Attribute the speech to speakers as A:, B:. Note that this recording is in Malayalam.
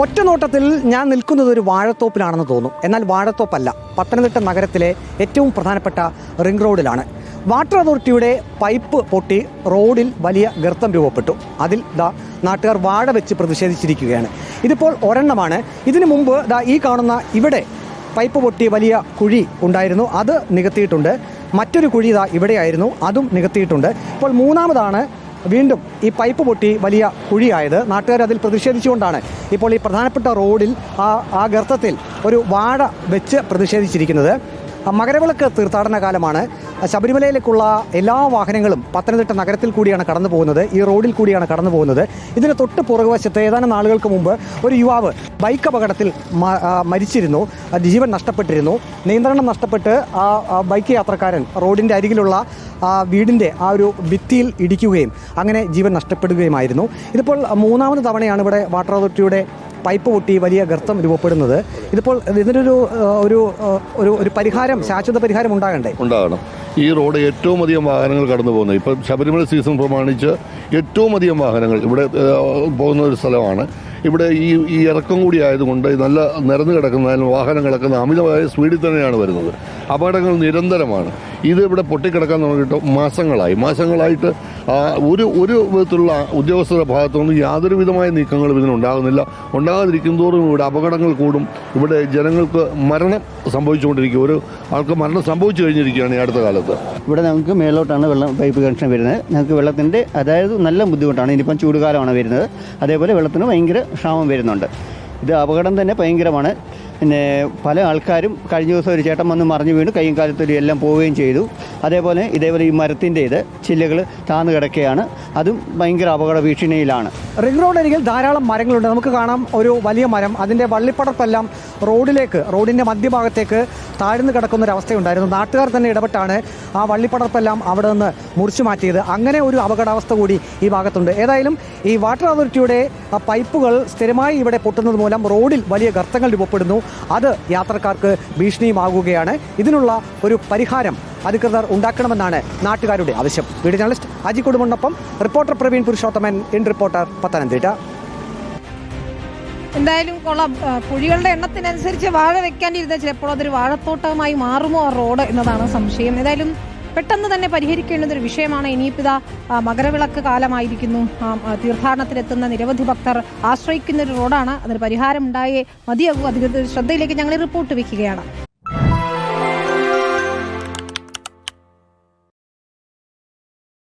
A: ഒറ്റ നോട്ടത്തിൽ ഞാൻ നിൽക്കുന്നത് ഒരു വാഴത്തോപ്പിലാണെന്ന് തോന്നും. എന്നാൽ വാഴത്തോപ്പല്ല, പത്തനംതിട്ട നഗരത്തിലെ ഏറ്റവും പ്രധാനപ്പെട്ട റിംഗ് റോഡിലാണ്. വാട്ടർ അതോറിറ്റിയുടെ പൈപ്പ് പൊട്ടി റോഡിൽ വലിയ ഗർത്തം രൂപപ്പെട്ടു. അതിൽ നാട്ടുകാർ വാഴ വെച്ച് പ്രതിഷേധിച്ചിരിക്കുകയാണ്. ഇതിപ്പോൾ ഒരെണ്ണമാണ്. ഇതിനു മുമ്പ് ഈ കാണുന്ന ഇവിടെ പൈപ്പ് പൊട്ടി വലിയ കുഴി ഉണ്ടായിരുന്നു, അത് നികത്തിയിട്ടുണ്ട്. മറ്റൊരു കുഴി ഇവിടെയായിരുന്നു, അതും നികത്തിയിട്ടുണ്ട്. ഇപ്പോൾ മൂന്നാമതാണ് വീണ്ടും ഈ പൈപ്പ് പൊട്ടി വലിയ കുഴിയായത്. നാട്ടുകാർ അതിൽ പ്രതിഷേധിച്ചുകൊണ്ടാണ് ഇപ്പോൾ ഈ പ്രധാനപ്പെട്ട റോഡിൽ ആ ഗർത്തത്തിൽ ഒരു വാഴ വെച്ച് പ്രതിഷേധിച്ചിരിക്കുന്നത്. മകരവിളക്ക് തീർത്ഥാടന കാലമാണ്. ശബരിമലയിലേക്കുള്ള എല്ലാ വാഹനങ്ങളും പത്തനംതിട്ട നഗരത്തിൽ കൂടിയാണ് കടന്നു പോകുന്നത്, ഈ റോഡിൽ കൂടിയാണ് കടന്നു പോകുന്നത്. ഇതിന് തൊട്ട് പുറകുവശത്ത് ഏതാനും നാളുകൾക്ക് മുമ്പ് ഒരു യുവാവ് ബൈക്ക് അപകടത്തിൽ മരിച്ചിരുന്നു, ജീവൻ നഷ്ടപ്പെട്ടിരുന്നു. നിയന്ത്രണം നഷ്ടപ്പെട്ട് ആ ബൈക്ക് യാത്രക്കാരൻ റോഡിൻ്റെ അരികിലുള്ള വീടിൻ്റെ ആ ഒരു ഭിത്തിയിൽ ഇടിക്കുകയും അങ്ങനെ ജീവൻ നഷ്ടപ്പെടുകയുമായിരുന്നു. ഇതിപ്പോൾ മൂന്നാമത് തവണയാണ് ഇവിടെ വാട്ടർ അതോറിറ്റിയുടെ പൈപ്പ് പൊട്ടി വലിയ ഗർത്തം രൂപപ്പെടുന്നത്. ഇതിപ്പോൾ ഇതിനൊരു ഒരു പരിഹാരം, ശാശ്വത പരിഹാരം ഉണ്ടാകണം.
B: ഈ റോഡ് ഏറ്റവും അധികം വാഹനങ്ങൾ കടന്നു പോകുന്നത്, ഇപ്പം ശബരിമല സീസൺ പ്രമാണിച്ച് ഏറ്റവും അധികം വാഹനങ്ങൾ ഇവിടെ പോകുന്ന ഒരു സ്ഥലമാണ്. ഇവിടെ ഈ ഇറക്കം കൂടി ആയതുകൊണ്ട് നല്ല നിരന്ന് കിടക്കുന്നതിനും വാഹനം കിടക്കുന്ന അമിതമായ സ്പീഡിൽ തന്നെയാണ് വരുന്നത്. അപകടങ്ങൾ നിരന്തരമാണ്. ഇത് ഇവിടെ പൊട്ടിക്കിടക്കാൻ തുടങ്ങിയിട്ട് മാസങ്ങളായിട്ട് ഒരു വിധത്തിലുള്ള ഉദ്യോഗസ്ഥരുടെ ഭാഗത്തുനിന്ന് യാതൊരു വിധമായ നീക്കങ്ങളും ഇതിനുണ്ടാകുന്നില്ല. ഉണ്ടാകാതിരിക്കുന്തോറും ഇവിടെ അപകടങ്ങൾ കൂടും. ഇവിടെ ജനങ്ങൾക്ക് മരണം സംഭവിച്ചുകൊണ്ടിരിക്കും. ഒരു ആൾക്ക് മരണം സംഭവിച്ചു കഴിഞ്ഞിരിക്കുകയാണ് ഈ അടുത്ത കാലത്ത്.
C: ഇവിടെ ഞങ്ങൾക്ക് മേലോട്ടാണ് വെള്ളം പൈപ്പ് കണക്ഷൻ വരുന്നത്. ഞങ്ങൾക്ക് വെള്ളത്തിൻ്റെ നല്ല ബുദ്ധിമുട്ടാണ്. ഇനിയിപ്പം ചൂടുകാലമാണ് വരുന്നത്, അതേപോലെ വെള്ളത്തിന് ഭയങ്കര ക്ഷാമം വരുന്നുണ്ട്. ഇത് അപകടം തന്നെ ഭയങ്കരമാണ്. പിന്നെ പല ആൾക്കാരും കഴിഞ്ഞ ദിവസം ഒരു ചേട്ടൻ വന്ന് മറിഞ്ഞു വീണ് കൈയും കാലത്തൊരു എല്ലാം പോവുകയും ചെയ്തു. അതേപോലെ ഈ മരത്തിൻ്റെ ചില്ലകൾ താന്ന് കിടക്കുകയാണ്, അതും ഭയങ്കര അപകട ഭീഷണിയിലാണ്.
A: റിംഗ് റോഡരികിൽ ധാരാളം മരങ്ങളുണ്ട്. നമുക്ക് കാണാം ഒരു വലിയ മരം, അതിൻ്റെ വള്ളിപ്പടർപ്പെല്ലാം റോഡിൻ്റെ മധ്യഭാഗത്തേക്ക് താഴ്ന്നു കിടക്കുന്നൊരവസ്ഥയുണ്ടായിരുന്നു. നാട്ടുകാർ തന്നെ ഇടപെട്ടാണ് ആ വള്ളിപ്പടർപ്പെല്ലാം അവിടെ നിന്ന് മുറിച്ചു മാറ്റിയത്. അങ്ങനെ ഒരു അപകടാവസ്ഥ കൂടി ഈ ഭാഗത്തുണ്ട്. ഏതായാലും ഈ വാട്ടർ അതോറിറ്റിയുടെ പൈപ്പുകൾ സ്ഥിരമായി ഇവിടെ പൊട്ടുന്നത് മൂലം റോഡിൽ വലിയ ഗർത്തങ്ങൾ രൂപപ്പെടുന്നു. അത് യാത്രക്കാർക്ക് ഭീഷണിയുമാകുകയാണ്. ഇതിനുള്ള ഒരു പരിഹാരം അധികൃതർ ഉണ്ടാക്കണമെന്നാണ് നാട്ടുകാരുടെ ആവശ്യം. വീഡിയോ ജേർണലിസ്റ്റ് അജി കുടുംബനൊപ്പം reporter Praveen Purushothaman, in reporter, Pathanamthitta.
D: എന്തായാലും കൊള്ളാം. കുഴികളുടെ എണ്ണത്തിനനുസരിച്ച് വാഴ വെക്കാണ്ടിരുന്ന ചിലപ്പോൾ അതൊരു വാഴത്തോട്ടമായി മാറുമോ ആ റോഡ് എന്നതാണ് സംശയം. ഏതായാലും പെട്ടെന്ന് തന്നെ പരിഹരിക്കേണ്ടുന്ന ഒരു വിഷയമാണ്. ഇനിയിപ്പിതാ മകരവിളക്ക് കാലമായിരിക്കുന്നു. തീർത്ഥാടനത്തിലെത്തുന്ന നിരവധി ഭക്തർ ആശ്രയിക്കുന്ന ഒരു റോഡാണ്. അതിന് പരിഹാരം ഉണ്ടായേ മതിയാകൂ. അധികൃതർ ശ്രദ്ധയിലേക്ക് ഞങ്ങൾ റിപ്പോർട്ട് വയ്ക്കുകയാണ്.